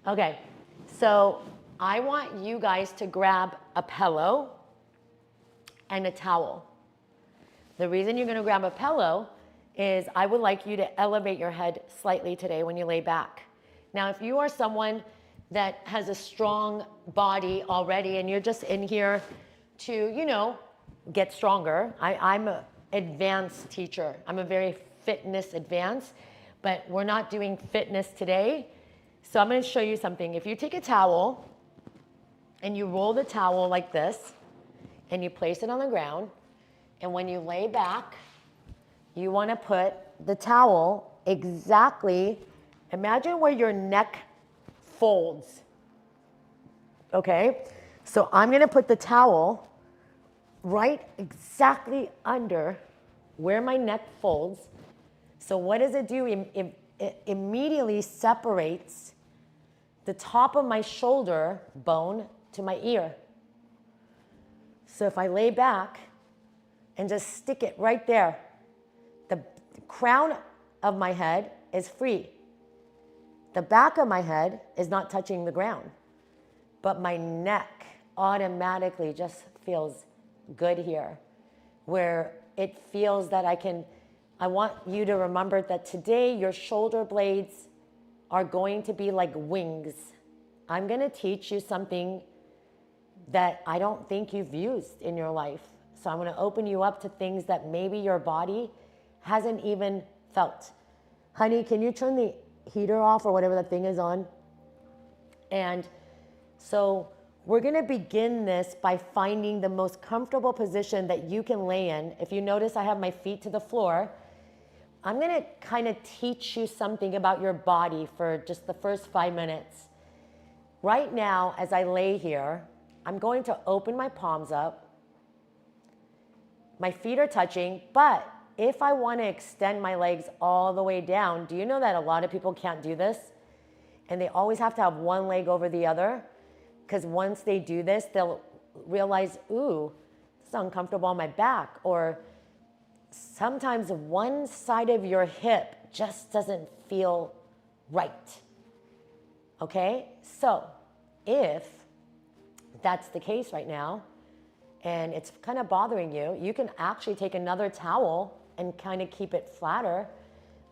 Okay, so I want you guys to grab a pillow and a towel. The reason you're going to grab a pillow is I would like you to elevate your head slightly today when you lay back. Now, if you are someone that has a strong body already and you're just in here to, get stronger, I'm an advanced teacher. I'm a very fitness advanced, but we're not doing fitness today. So I'm going to show you something. If you take a towel and you roll the towel like this and you place it on the ground, and when you lay back, you want to put the towel exactly, imagine where your neck folds. Okay? So I'm going to put the towel right exactly under where my neck folds. So what does it do? It immediately separates the top of my shoulder bone to my ear. So if I lay back and just stick it right there, the crown of my head is free. The back of my head is not touching the ground, but my neck automatically just feels good here, where it feels that I want you to remember that today your shoulder blades are going to be like wings. I'm going to teach you something that I don't think you've used in your life. So I'm going to open you up to things that maybe your body hasn't even felt. Honey, can you turn the heater off or whatever that thing is on? And so we're going to begin this by finding the most comfortable position that you can lay in. If you notice, I have my feet to the floor. I'm going to kind of teach you something about your body for just the first 5 minutes. Right now, as I lay here, I'm going to open my palms up. My feet are touching, but if I want to extend my legs all the way down, do you know that a lot of people can't do this? And they always have to have one leg over the other, because once they do this, they'll realize, ooh, this is uncomfortable on my back. Or sometimes one side of your hip just doesn't feel right. Okay? So if that's the case right now, and it's kind of bothering you, you can actually take another towel and kind of keep it flatter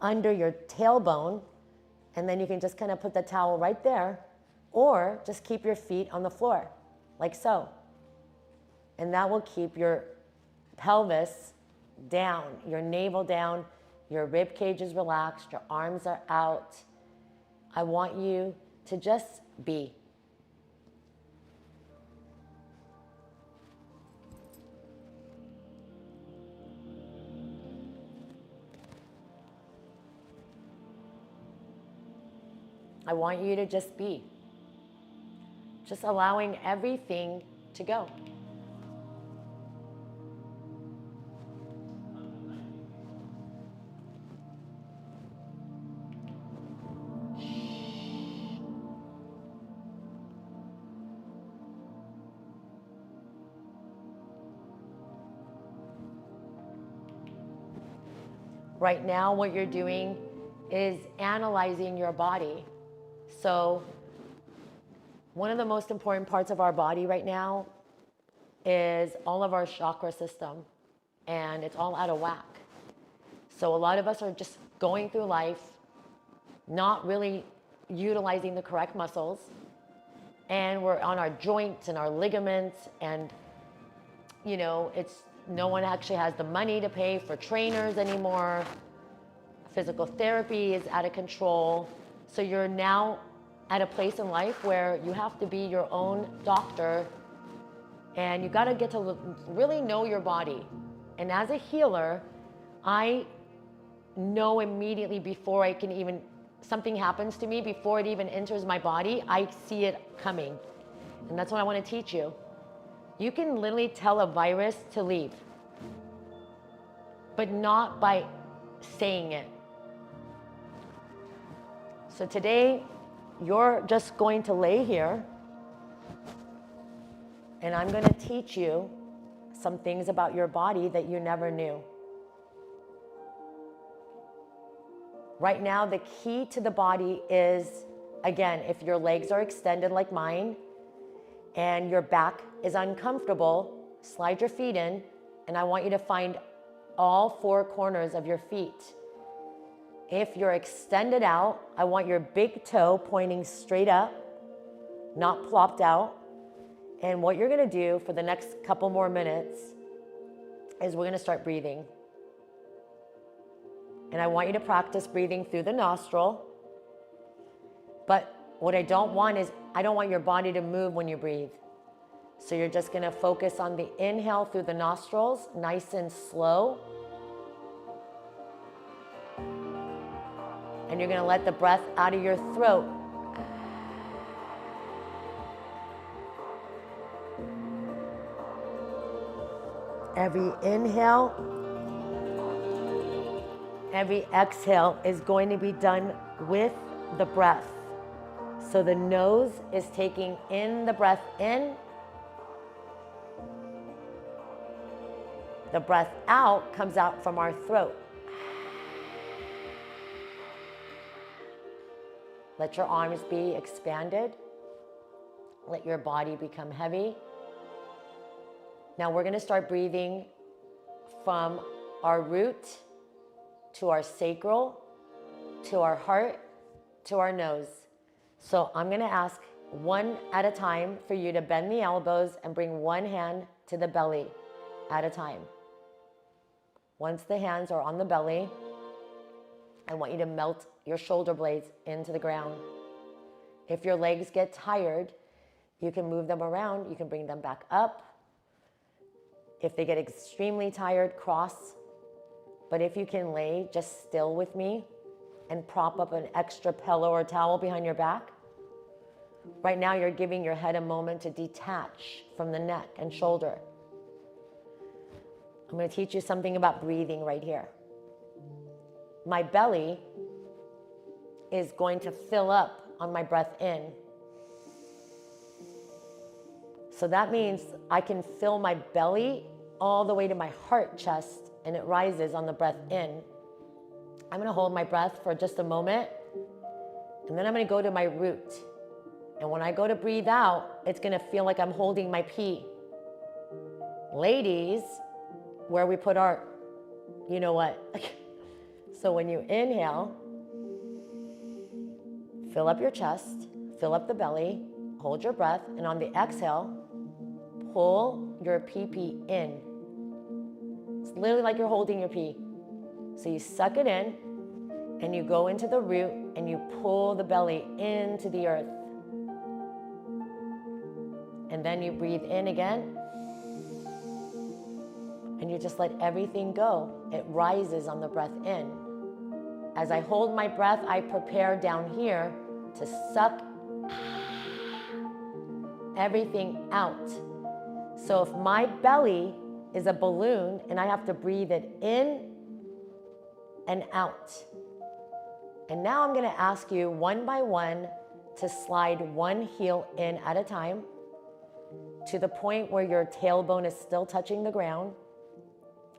under your tailbone, and then you can just kind of put the towel right there, or just keep your feet on the floor, like so. And that will keep your pelvis down, your navel down, your rib cage is relaxed, your arms are out. I want you to just be. I want you to just be. Just allowing everything to go. Right now, what you're doing is analyzing your body. So one of the most important parts of our body right now is all of our chakra system, and it's all out of whack. So a lot of us are just going through life, not really utilizing the correct muscles, and we're on our joints and our ligaments, and no one actually has the money to pay for trainers anymore. Physical therapy is out of control. So you're now at a place in life where you have to be your own doctor, and you got to get to really know your body. And as a healer, I know immediately before something happens to me, before it even enters my body, I see it coming. And that's what I want to teach you. You can literally tell a virus to leave, but not by saying it. So today, you're just going to lay here, and I'm going to teach you some things about your body that you never knew. Right now, the key to the body is again, if your legs are extended like mine and your back is uncomfortable, slide your feet in, and I want you to find all four corners of your feet. If you're extended out, I want your big toe pointing straight up, not plopped out. And what you're gonna do for the next couple more minutes is we're gonna start breathing. And I want you to practice breathing through the nostril. But what I don't want is, I don't want your body to move when you breathe. So you're just gonna focus on the inhale through the nostrils, nice and slow. And you're gonna let the breath out of your throat. Every inhale, every exhale is going to be done with the breath. So the nose is taking in the breath in. The breath out comes out from our throat. Let your arms be expanded. Let your body become heavy. Now we're going to start breathing from our root to our sacral, to our heart, to our nose. So I'm going to ask one at a time for you to bend the elbows and bring one hand to the belly at a time. Once the hands are on the belly, I want you to melt your shoulder blades into the ground. If your legs get tired, you can move them around. You can bring them back up. If they get extremely tired, cross. But if you can lay just still with me and prop up an extra pillow or towel behind your back. Right now, you're giving your head a moment to detach from the neck and shoulder. I'm going to teach you something about breathing right here. My belly is going to fill up on my breath in. So that means I can fill my belly all the way to my heart chest, and it rises on the breath in. I'm going to hold my breath for just a moment, and then I'm going to go to my root. And when I go to breathe out, it's going to feel like I'm holding my pee. Ladies, where we put our, you know what? So when you inhale, fill up your chest, fill up the belly, hold your breath, and on the exhale, pull your pee-pee in. It's literally like you're holding your pee. So you suck it in, and you go into the root, and you pull the belly into the earth. And then you breathe in again, and you just let everything go. It rises on the breath in. As I hold my breath, I prepare down here to suck everything out. So if my belly is a balloon and I have to breathe it in and out. And now I'm going to ask you one by one to slide one heel in at a time to the point where your tailbone is still touching the ground.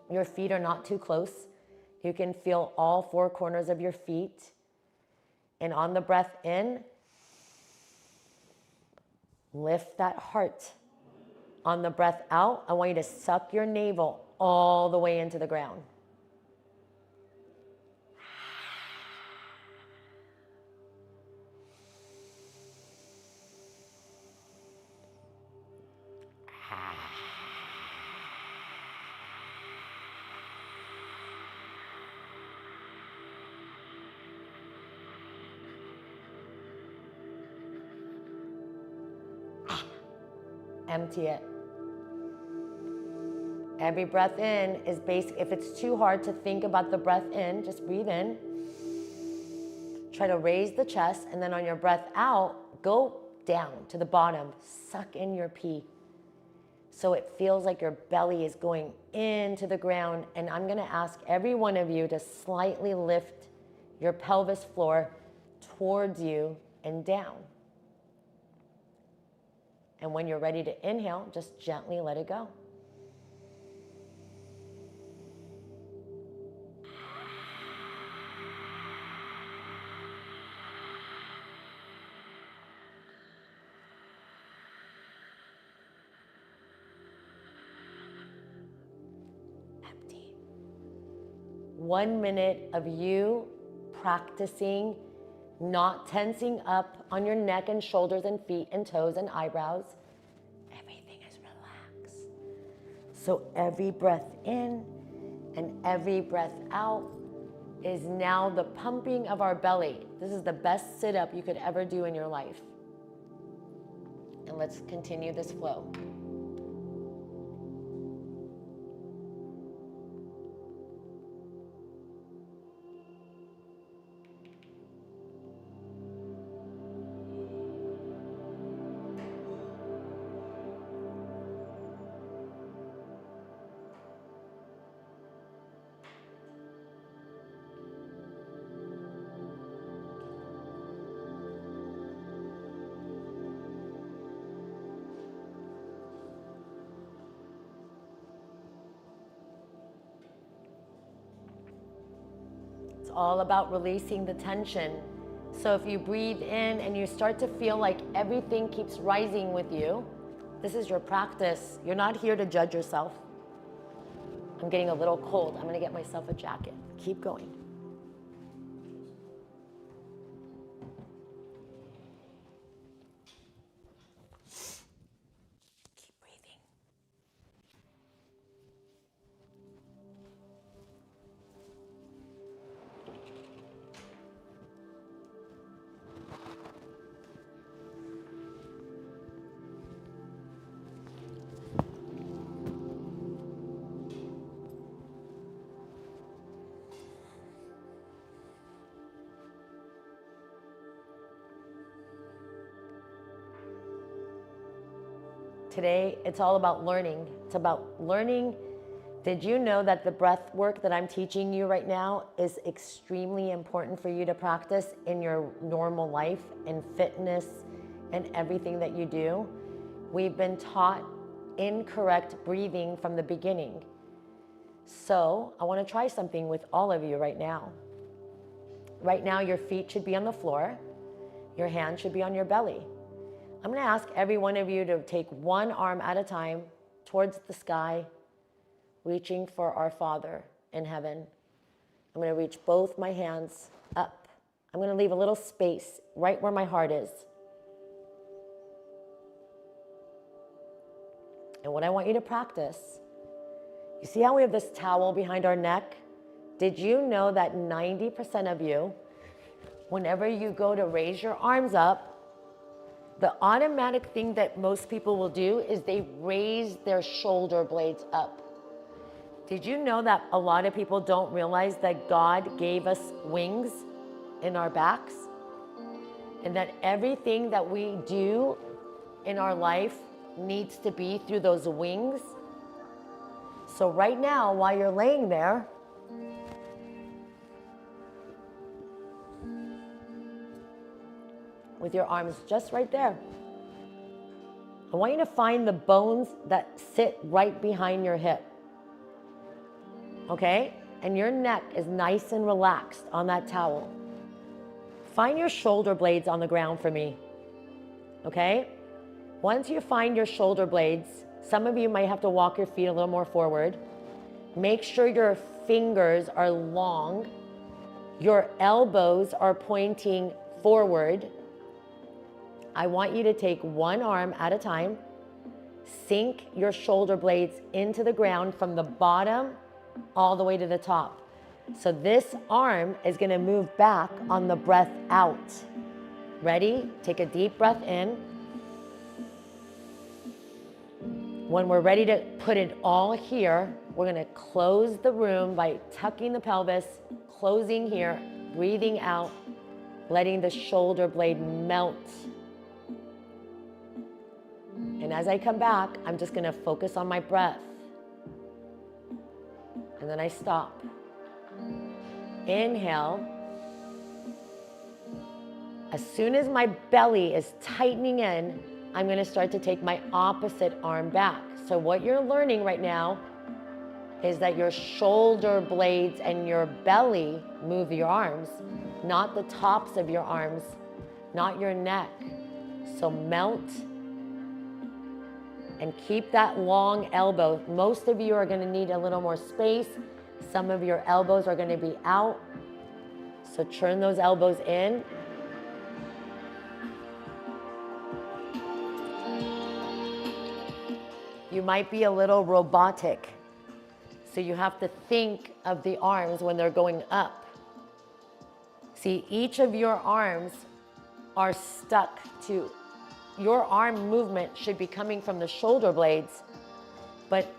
Your feet are not too close. You can feel all four corners of your feet. And on the breath in, lift that heart. On the breath out, I want you to suck your navel all the way into the ground. Empty it. Every breath in is basic. If it's too hard to think about the breath in, just breathe in. Try to raise the chest, and then on your breath out, go down to the bottom. Suck in your pee. So it feels like your belly is going into the ground. And I'm going to ask every one of you to slightly lift your pelvis floor towards you and down. And when you're ready to inhale, just gently let it go. 1 minute of you practicing not tensing up on your neck and shoulders and feet and toes and eyebrows. Everything is relaxed. So every breath in and every breath out is now the pumping of our belly. This is the best sit-up you could ever do in your life. And let's continue this flow. All about releasing the tension. So if you breathe in and you start to feel like everything keeps rising with you, this is your practice. You're not here to judge yourself. I'm getting a little cold. I'm going to get myself a jacket. Keep going. Keep breathing. Today, it's all about learning. It's about learning. Did you know that the breath work that I'm teaching you right now is extremely important for you to practice in your normal life and fitness and everything that you do? We've been taught incorrect breathing from the beginning. So I want to try something with all of you right now. Right now, your feet should be on the floor. Your hands should be on your belly. I'm going to ask every one of you to take one arm at a time towards the sky, reaching for our Father in heaven. I'm going to reach both my hands up. I'm going to leave a little space right where my heart is. And what I want you to practice, you see how we have this towel behind our neck? Did you know that 90% of you, whenever you go to raise your arms up, the automatic thing that most people will do is they raise their shoulder blades up. Did you know that a lot of people don't realize that God gave us wings in our backs? And that everything that we do in our life needs to be through those wings? So right now, while you're laying there, with your arms just right there, I want you to find the bones that sit right behind your hip. Okay? And your neck is nice and relaxed on that towel. Find your shoulder blades on the ground for me. Okay? Once you find your shoulder blades, some of you might have to walk your feet a little more forward. Make sure your fingers are long. Your elbows are pointing forward. I want you to take one arm at a time. Sink your shoulder blades into the ground from the bottom all the way to the top. So this arm is going to move back on the breath out. Ready? Take a deep breath in. When we're ready to put it all here, we're going to close the room by tucking the pelvis, closing here, breathing out, letting the shoulder blade melt. And as I come back, I'm just going to focus on my breath. And then I stop. Inhale. As soon as my belly is tightening in, I'm going to start to take my opposite arm back. So what you're learning right now is that your shoulder blades and your belly move your arms, not the tops of your arms, not your neck. So melt and keep that long elbow. Most of you are going to need a little more space. Some of your elbows are going to be out. So turn those elbows in. You might be a little robotic. So you have to think of the arms when they're going up. See, each of your arms are stuck to, your arm movement should be coming from the shoulder blades, but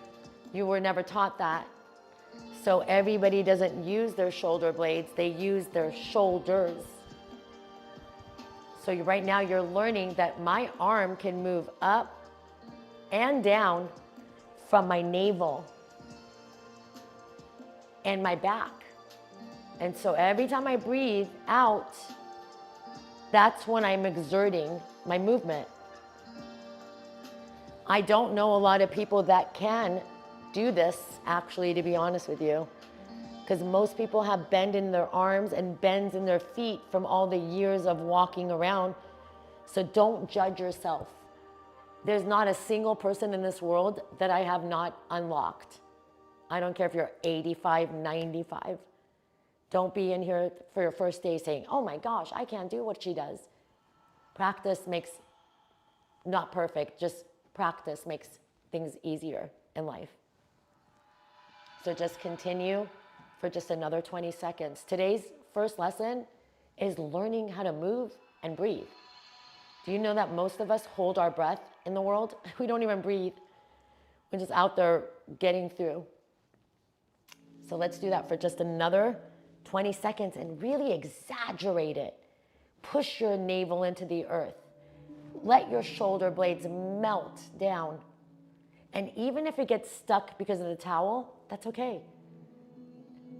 you were never taught that. So everybody doesn't use their shoulder blades, they use their shoulders. So right now you're learning that my arm can move up and down from my navel and my back. And so every time I breathe out, that's when I'm exerting my movement. I don't know a lot of people that can do this, actually, to be honest with you, because most people have bend in their arms and bends in their feet from all the years of walking around. So don't judge yourself. There's not a single person in this world that I have not unlocked. I don't care if you're 85, 95. Don't be in here for your first day saying, oh my gosh, I can't do what she does. Practice makes, not perfect, just practice makes things easier in life. So just continue for just another 20 seconds. Today's first lesson is learning how to move and breathe. Do you know that most of us hold our breath in the world? We don't even breathe. We're just out there getting through. So let's do that for just another 20 seconds and really exaggerate it. Push your navel into the earth. Let your shoulder blades melt down. And even if it gets stuck because of the towel, that's okay.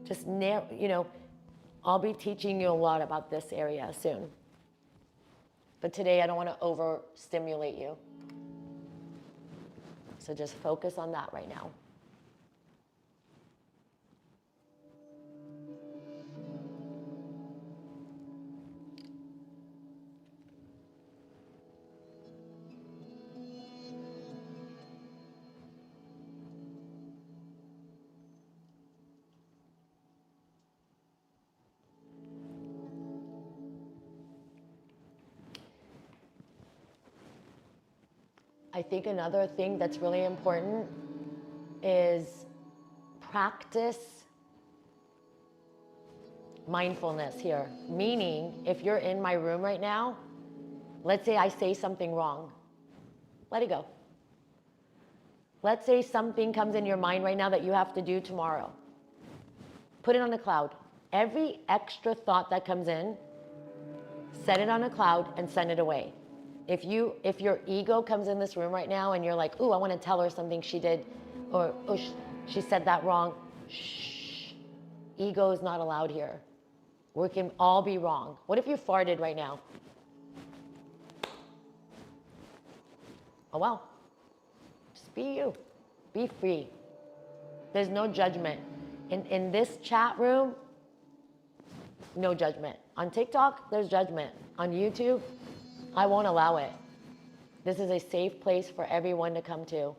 Just, I'll be teaching you a lot about this area soon. But today I don't want to overstimulate you. So just focus on that right now. I think another thing that's really important is practice mindfulness here. Meaning, if you're in my room right now, let's say I say something wrong. Let it go. Let's say something comes in your mind right now that you have to do tomorrow. Put it on a cloud. Every extra thought that comes in, set it on a cloud and send it away. If your ego comes in this room right now and you're like, ooh, I want to tell her something she did, or oh, she said that wrong. Shh. Ego is not allowed here. We can all be wrong. What if you farted right now? Oh well. Just be you. Be free. There's no judgment. In this chat room, no judgment. On TikTok, there's judgment. On YouTube, I won't allow it. This is a safe place for everyone to come to.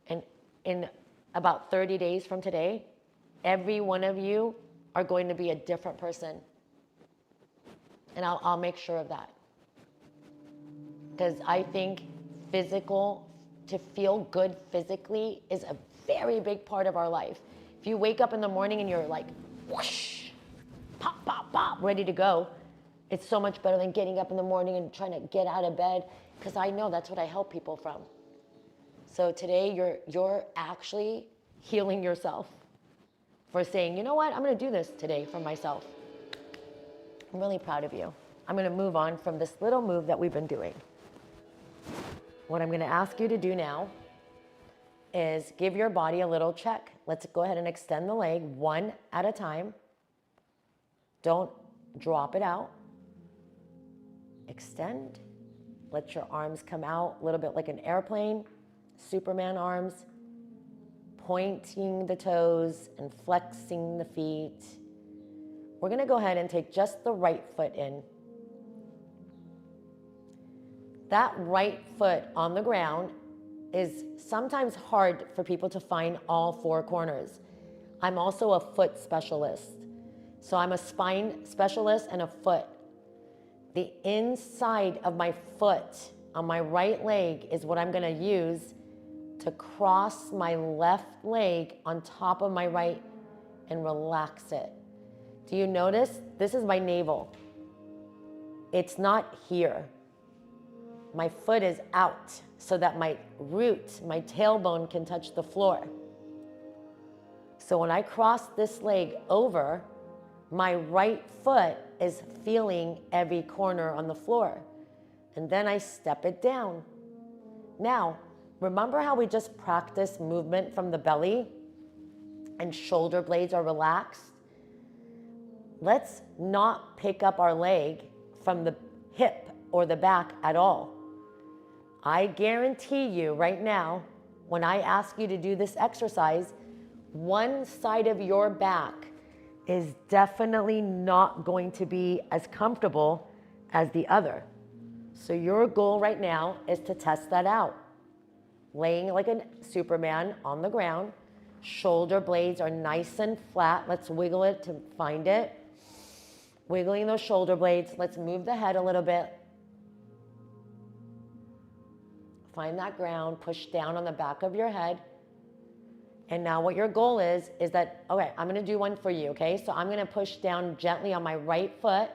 And in about 30 days from today, every one of you are going to be a different person. And I'll make sure of that. Because I think to feel good physically is a very big part of our life. If you wake up in the morning and you're like, whoosh, pop, pop, pop, ready to go, it's so much better than getting up in the morning and trying to get out of bed, because I know that's what I help people from. So today you're actually healing yourself for saying, you know what, I'm going to do this today for myself. I'm really proud of you. I'm going to move on from this little move that we've been doing. What I'm going to ask you to do now is give your body a little check. Let's go ahead and extend the leg one at a time. Don't drop it out. Extend. Let your arms come out a little bit like an airplane. Superman arms. Pointing the toes and flexing the feet. We're going to go ahead and take just the right foot in. That right foot on the ground is sometimes hard for people to find all four corners. I'm also a foot specialist. So I'm a spine specialist and a foot. The inside of my foot on my right leg is what I'm going to use to cross my left leg on top of my right and relax it. Do you notice? This is my navel. It's not here. My foot is out so that my root, my tailbone can touch the floor. So when I cross this leg over, my right foot is feeling every corner on the floor. And then I step it down. Now, remember how we just practiced movement from the belly and shoulder blades are relaxed? Let's not pick up our leg from the hip or the back at all. I guarantee you right now, when I ask you to do this exercise, one side of your back is definitely not going to be as comfortable as the other. So your goal right now is to test that out. Laying like a Superman on the ground, shoulder blades are nice and flat. Let's wiggle it to find it. Wiggling those shoulder blades. Let's move the head a little bit. Find that ground, push down on the back of your head. And now what your goal is that, okay, I'm gonna do one for you, okay? So I'm gonna push down gently on my right foot.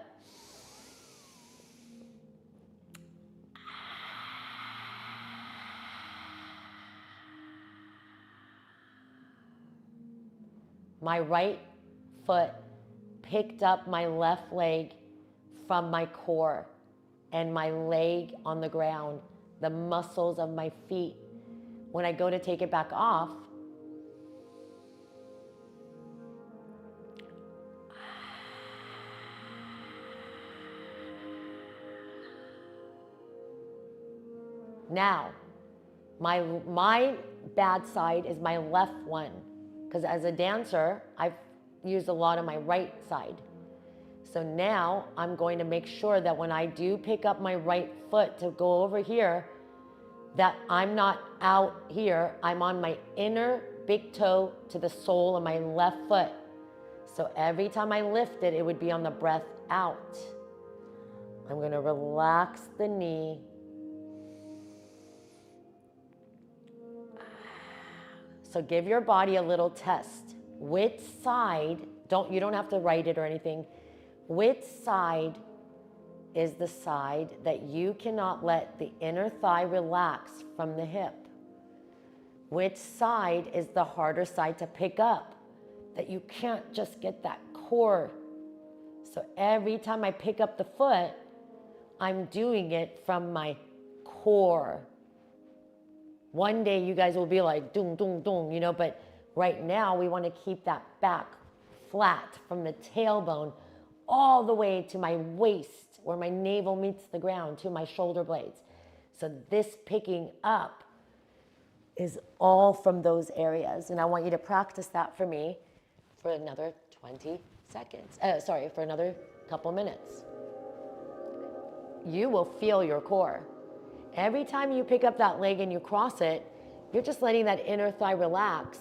My right foot picked up my left leg from my core and my leg on the ground, the muscles of my feet. When I go to take it back off, now, my bad side is my left one, because as a dancer, I've used a lot of my right side. So now I'm going to make sure that when I do pick up my right foot to go over here, that I'm not out here, I'm on my inner big toe to the sole of my left foot. So every time I lift it, it would be on the breath out. I'm gonna relax the knee. So give your body a little test. Which side, you don't have to write it or anything. Which side is the side that you cannot let the inner thigh relax from the hip? Which side is the harder side to pick up, that you can't just get that core? So every time I pick up the foot, I'm doing it from my core. One day you guys will be like, dung, dung, dung, you know, but right now we want to keep that back flat from the tailbone all the way to my waist, where my navel meets the ground, to my shoulder blades. So this picking up is all from those areas. And I want you to practice that for me for another 20 seconds. For another couple minutes. You will feel your core. Every time you pick up that leg and you cross it, you're just letting that inner thigh relax.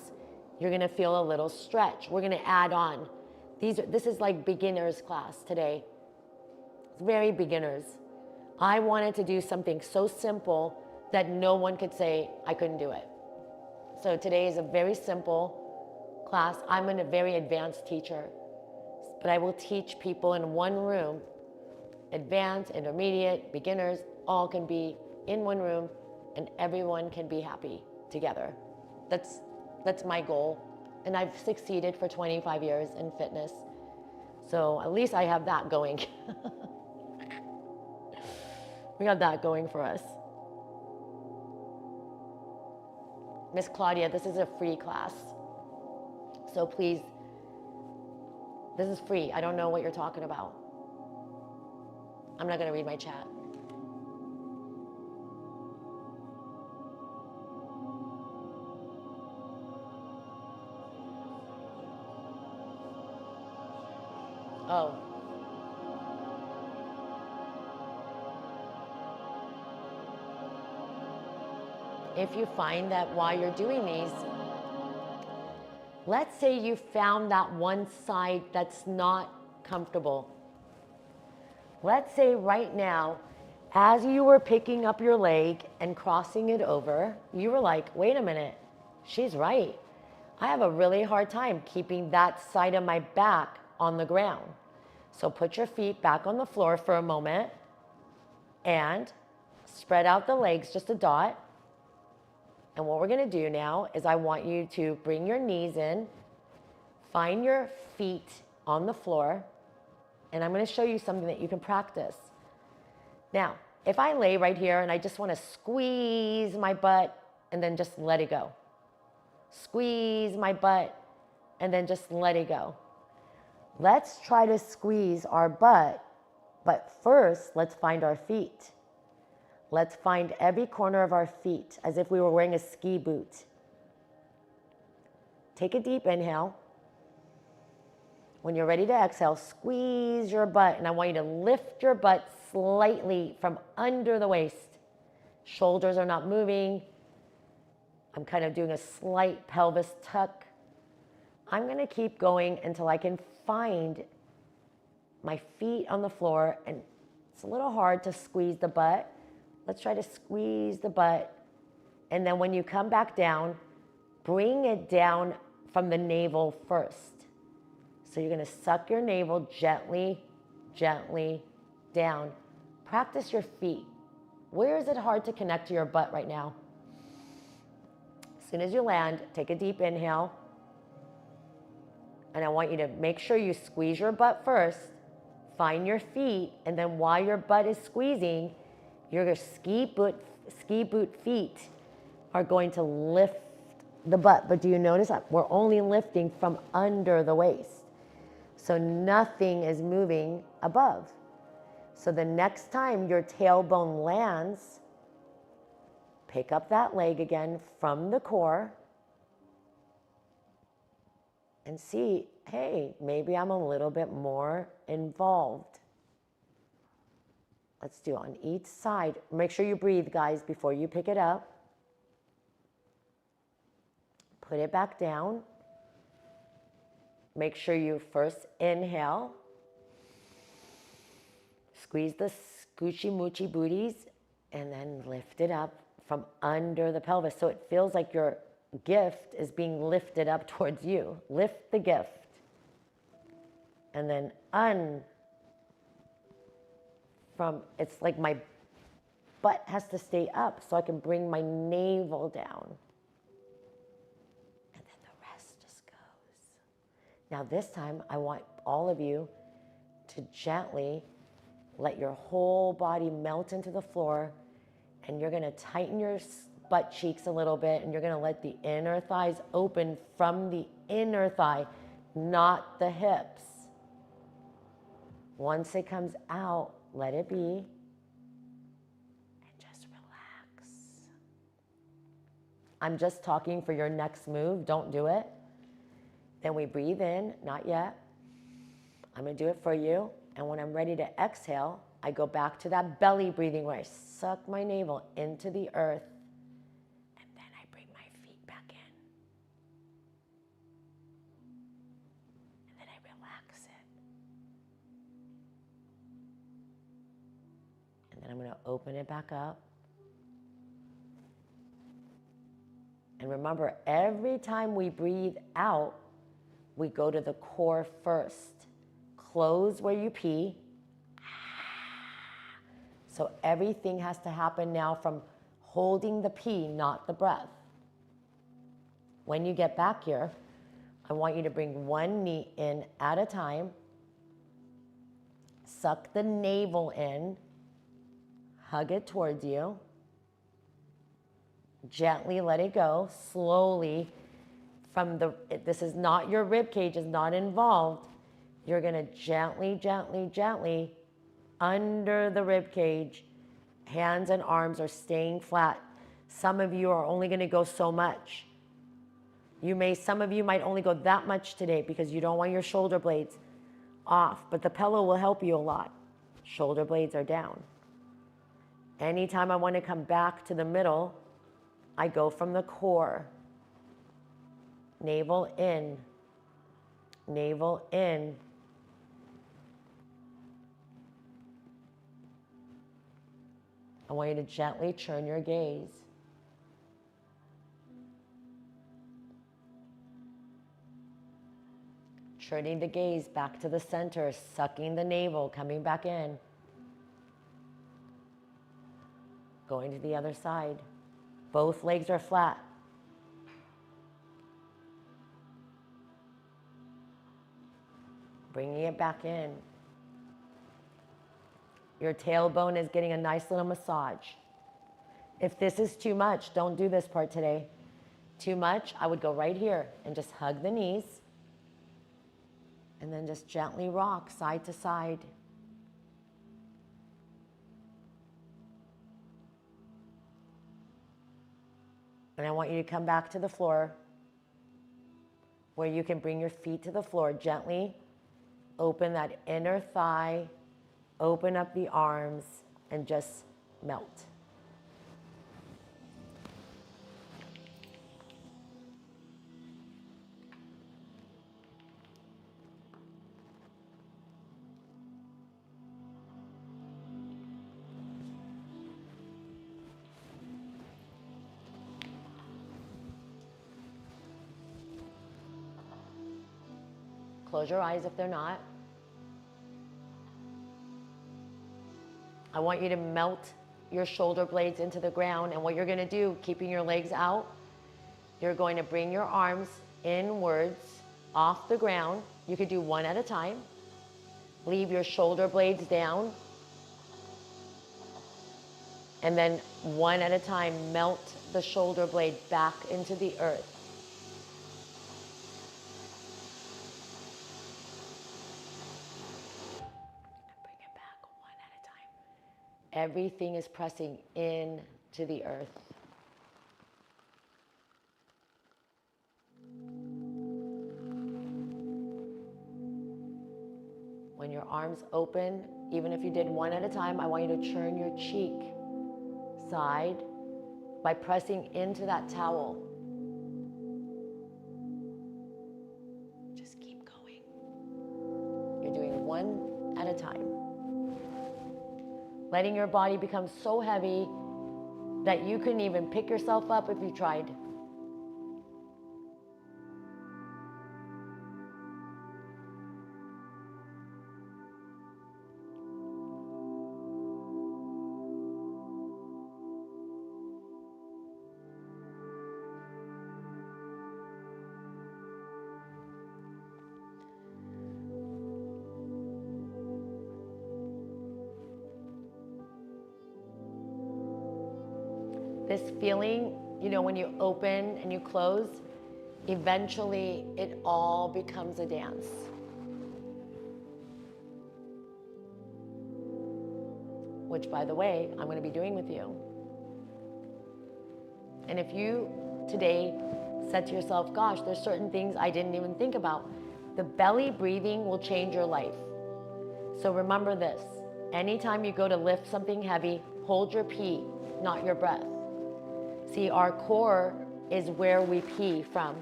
You're gonna feel a little stretch. We're gonna add on. This is like beginner's class today. It's very beginners. I wanted to do something so simple that no one could say I couldn't do it. So today is a very simple class. I'm a very advanced teacher, but I will teach people in one room. Advanced, intermediate, beginners, all can be in one room and everyone can be happy together. That's my goal. And I've succeeded for 25 years in fitness. So at least I have that going. We got that going for us. Miss Claudia, this is a free class. So please, this is free. I don't know what you're talking about. I'm not gonna read my chat. Oh. If you find that while you're doing these, Let's say you found that one side that's not comfortable. Let's say right now, as you were picking up your leg and crossing it over, you were like, wait a minute, she's right. I have a really hard time keeping that side of my back on the ground. So put your feet back on the floor for a moment and spread out the legs just a dot. And what we're gonna do now is I want you to bring your knees in, find your feet on the floor, and I'm gonna show you something that you can practice. Now, if I lay right here and I just wanna squeeze my butt and then just let it go. Squeeze my butt and then just let it go. Let's try to squeeze our butt, but first let's find our feet. Let's find every corner of our feet as if we were wearing a ski boot. Take a deep inhale. When you're ready to exhale, squeeze your butt, and I want you to lift your butt slightly from under the waist. Shoulders are not moving. I'm kind of doing a slight pelvis tuck. I'm gonna keep going until I can find my feet on the floor, and it's a little hard to squeeze the butt. Let's try to squeeze the butt. And then when you come back down, bring it down from the navel first. So you're gonna suck your navel gently, gently down. Practice your feet. Where is it hard to connect to your butt right now? As soon as you land, take a deep inhale. And I want you to make sure you squeeze your butt first, find your feet, and then while your butt is squeezing, your ski boot feet are going to lift the butt. But do you notice that we're only lifting from under the waist? So nothing is moving above. So the next time your tailbone lands, pick up that leg again from the core and see, hey, maybe I'm a little bit more involved. Let's do on each side. Make sure you breathe, guys, before you pick it up. Put it back down. Make sure you first inhale. Squeeze the scoochy moochy booties and then lift it up from under the pelvis. So it feels like your gift is being lifted up towards you. Lift the gift. And then it's like my butt has to stay up so I can bring my navel down. And then the rest just goes. Now this time I want all of you to gently let your whole body melt into the floor, and you're gonna tighten your butt cheeks a little bit, and you're gonna let the inner thighs open from the inner thigh, not the hips. Once it comes out, let it be, and just relax. I'm just talking for your next move, don't do it. Then we breathe in, not yet. I'm gonna do it for you, and when I'm ready to exhale, I go back to that belly breathing where I suck my navel into the earth, and then I bring my feet back in. And then I relax it. And then I'm gonna open it back up. And remember, every time we breathe out, we go to the core first. Close where you pee. So everything has to happen now from holding the pee, not the breath. When you get back here, I want you to bring one knee in at a time. Suck the navel in. Hug it towards you. Gently let it go, slowly. This is not your rib cage, is not involved. You're gonna gently, gently, gently, under the rib cage, hands and arms are staying flat. Some of you are only gonna go so much. Some of you might only go that much today because you don't want your shoulder blades off, but the pillow will help you a lot. Shoulder blades are down. Anytime I want to come back to the middle, I go from the core. navel in, navel in. I want you to gently turn your gaze. Turning the gaze back to the center, sucking the navel, coming back in. Going to the other side. Both legs are flat. Bringing it back in. Your tailbone is getting a nice little massage. If this is too much, don't do this part today. Too much, I would go right here and just hug the knees. And then just gently rock side to side. And I want you to come back to the floor where you can bring your feet to the floor gently. Open that inner thigh, open up the arms, and just melt. Close your eyes if they're not. I want you to melt your shoulder blades into the ground, and what you're going to do, keeping your legs out, you're going to bring your arms inwards off the ground. You could do one at a time. Leave your shoulder blades down. And then one at a time, melt the shoulder blade back into the earth. Everything is pressing in to the earth. When your arms open, even if you did one at a time, I want you to turn your cheek side by pressing into that towel. Just keep going. You're doing one at a time. Letting your body become so heavy that you couldn't even pick yourself up if you tried. This feeling, you know, when you open and you close, eventually it all becomes a dance. Which, by the way, I'm going to be doing with you. And if you today said to yourself, gosh, there's certain things I didn't even think about, the belly breathing will change your life. So remember this, anytime you go to lift something heavy, hold your pee, not your breath. See, our core is where we pee from.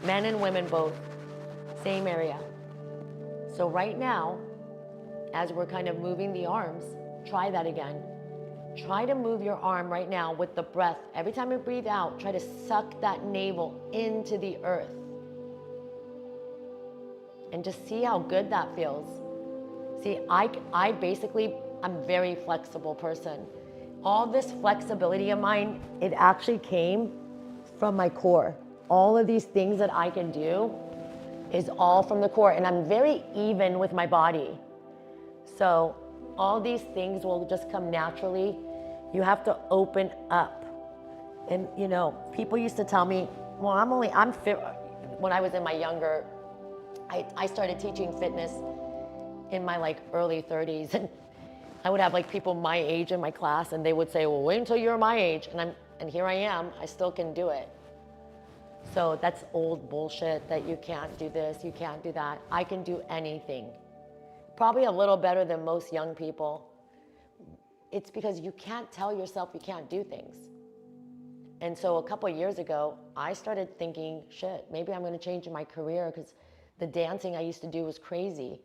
Men and women both, same area. So right now, as we're kind of moving the arms, try that again. Try to move your arm right now with the breath. Every time you breathe out, try to suck that navel into the earth. And just see how good that feels. See, I basically, I'm a very flexible person. All this flexibility of mine, it actually came from my core. All of these things that I can do is all from the core, and I'm very even with my body. So all these things will just come naturally. You have to open up. And you know, people used to tell me, well, when I was in my younger, I started teaching fitness in my like early 30s, and I would have like people my age in my class, and they would say, well, wait until you're my age. And here I am, I still can do it. So that's old bullshit that you can't do this, you can't do that. I can do anything. Probably a little better than most young people. It's because you can't tell yourself you can't do things. And so a couple of years ago, I started thinking, shit, maybe I'm going to change my career because the dancing I used to do was crazy.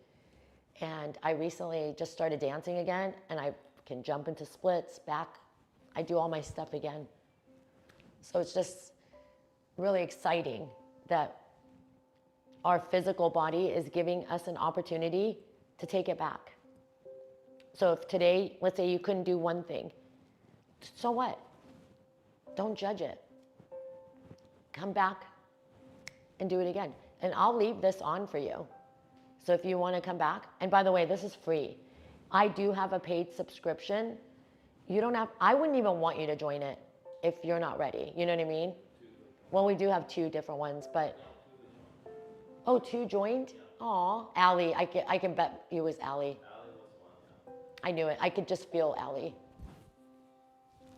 And I recently just started dancing again, and I can jump into splits, back. I do all my stuff again. So it's just really exciting that our physical body is giving us an opportunity to take it back. So if today, let's say you couldn't do one thing, so what? Don't judge it. Come back and do it again. And I'll leave this on for you. So if you want to come back, and by the way, this is free. I do have a paid subscription. You don't have, I wouldn't even want you to join it if you're not ready. You know what I mean? Well, we do have 2 different ones, but, oh, 2 joined? Aw, Allie, I can bet it was Allie. I knew it. I could just feel Allie.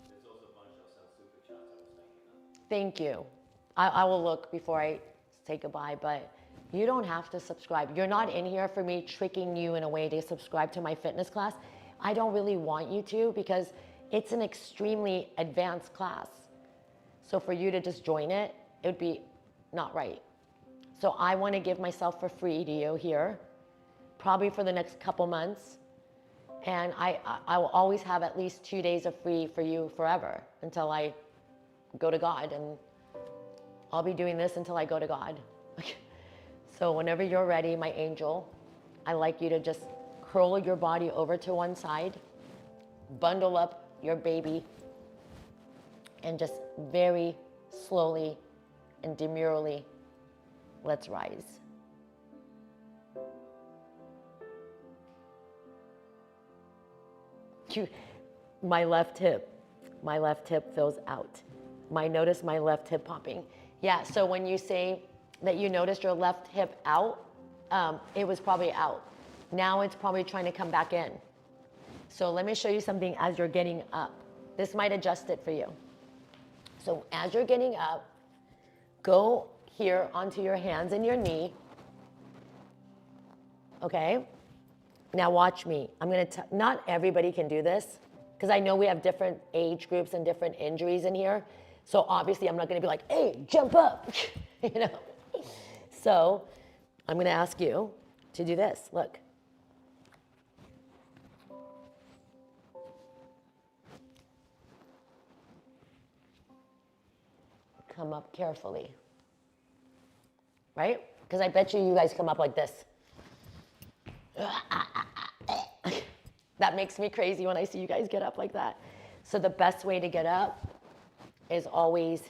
There's also a bunch of some super chats I was thinking of. Thank you. I will look before I say goodbye, but you don't have to subscribe. You're not in here for me tricking you in a way to subscribe to my fitness class. I don't really want you to because it's an extremely advanced class. So for you to just join it, it would be not right. So I want to give myself for free to you here, probably for the next couple months. And I will always have at least 2 days of free for you forever until I go to God. And I'll be doing this until I go to God. So whenever you're ready, my angel, I like you to just curl your body over to one side, bundle up your baby, and just very slowly and demurely, let's rise. My left hip feels out. Notice my left hip popping. Yeah, so when you say that you noticed your left hip out, it was probably out. Now it's probably trying to come back in. So let me show you something as you're getting up. This might adjust it for you. So as you're getting up, go here onto your hands and your knee. Okay? Now watch me. I'm going to, not everybody can do this because I know we have different age groups and different injuries in here. So obviously I'm not going to be like, hey, jump up, you know? So I'm going to ask you to do this. Look. Come up carefully. Right? Because I bet you guys come up like this. That makes me crazy when I see you guys get up like that. So the best way to get up is always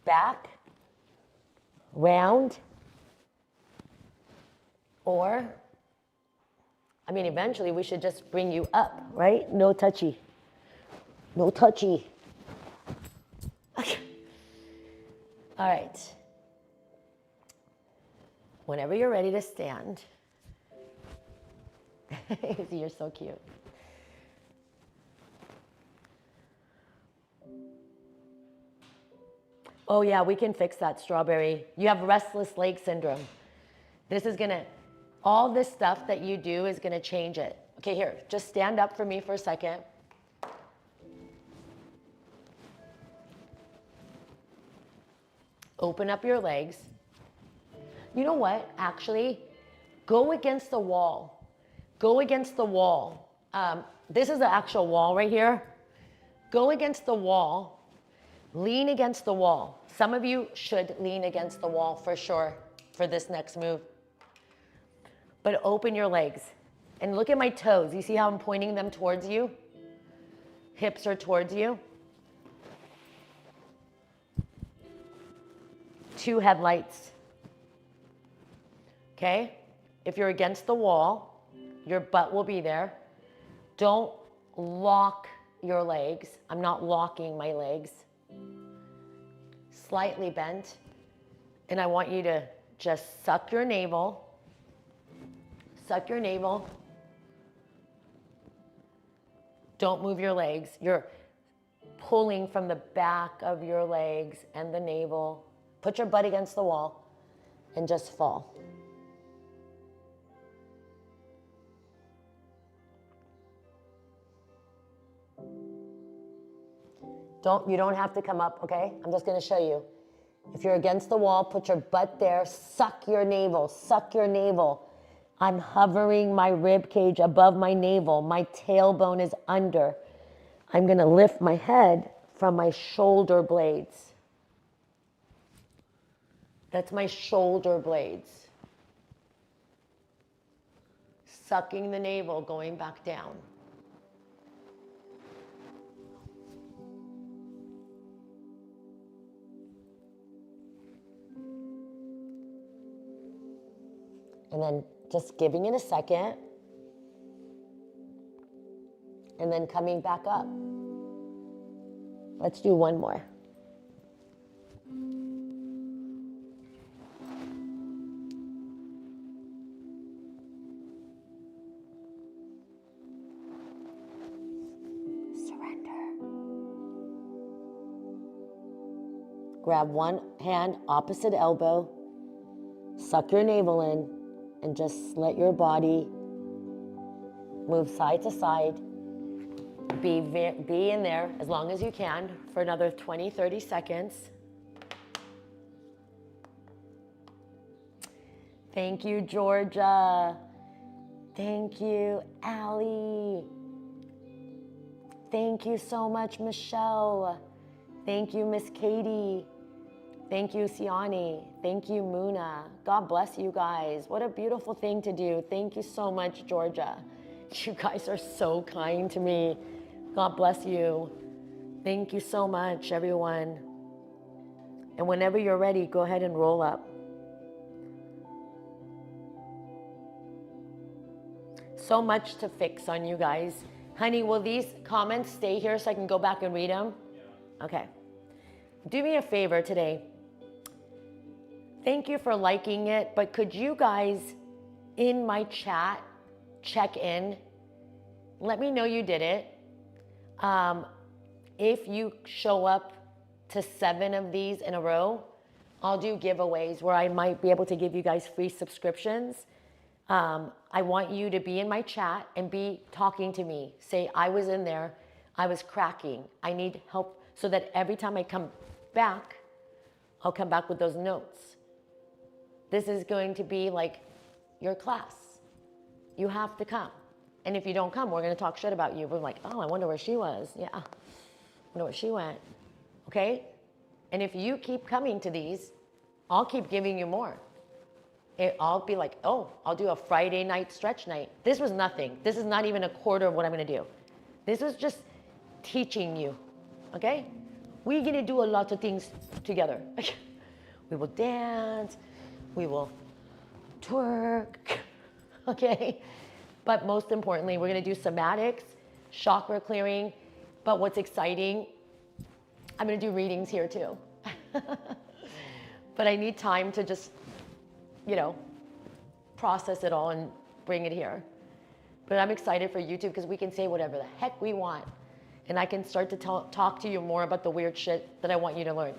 back, round, or, I mean, eventually we should just bring you up, right? No touchy. No touchy. Okay. All right. Whenever you're ready to stand, you're so cute. Oh yeah, we can fix that, Strawberry. You have restless leg syndrome. This is gonna, all this stuff that you do is gonna change it. Okay, here, just stand up for me for a second. Open up your legs. You know what, actually, go against the wall. Go against the wall. This is the actual wall right here. Go against the wall. Lean against the wall. Some of you should lean against the wall for sure for this next move. But open your legs and look at my toes. You see how I'm pointing them towards you? Hips are towards you. 2 headlights. Okay? If you're against the wall, your butt will be there. Don't lock your legs. I'm not locking my legs. Slightly bent. And I want you to just suck your navel. Suck your navel. Don't move your legs. You're pulling from the back of your legs and the navel. Put your butt against the wall and just fall. You don't have to come up, okay? I'm just gonna show you. If you're against the wall, put your butt there, suck your navel, suck your navel. I'm hovering my rib cage above my navel. My tailbone is under. I'm gonna lift my head from my shoulder blades. That's my shoulder blades. Sucking the navel, going back down. And then just giving it a second. And then coming back up. Let's do one more. Grab one hand, opposite elbow, suck your navel in, and just let your body move side to side. Be in there as long as you can for another 20, 30 seconds. Thank you, Georgia. Thank you, Allie. Thank you so much, Michelle. Thank you, Miss Katie. Thank you, Siani. Thank you, Muna. God bless you guys. What a beautiful thing to do. Thank you so much, Georgia. You guys are so kind to me. God bless you. Thank you so much, everyone. And whenever you're ready, go ahead and roll up. So much to fix on you guys. Honey, will these comments stay here so I can go back and read them? Yeah. Okay. Do me a favor today. Thank you for liking it, but could you guys in my chat check in? Let me know you did it. If you show up to 7 of these in a row, I'll do giveaways where I might be able to give you guys free subscriptions. I want you to be in my chat and be talking to me. Say, I was in there, I was cracking, I need help, so that every time I come back, I'll come back with those notes. This is going to be like your class. You have to come. And if you don't come, we're going to talk shit about you. We're like, oh, I wonder where she was. Yeah, I wonder where she went. Okay? And if you keep coming to these, I'll keep giving you more. I'll be like, oh, I'll do a Friday night stretch night. This was nothing. This is not even a quarter of what I'm going to do. This was just teaching you. Okay? We're going to do a lot of things together. We will dance. We will twerk. Okay? But most importantly, we're going to do somatics, chakra clearing. But what's exciting, I'm going to do readings here too. But I need time to just, process it all and bring it here. But I'm excited for YouTube because we can say whatever the heck we want. And I can start to talk to you more about the weird shit that I want you to learn.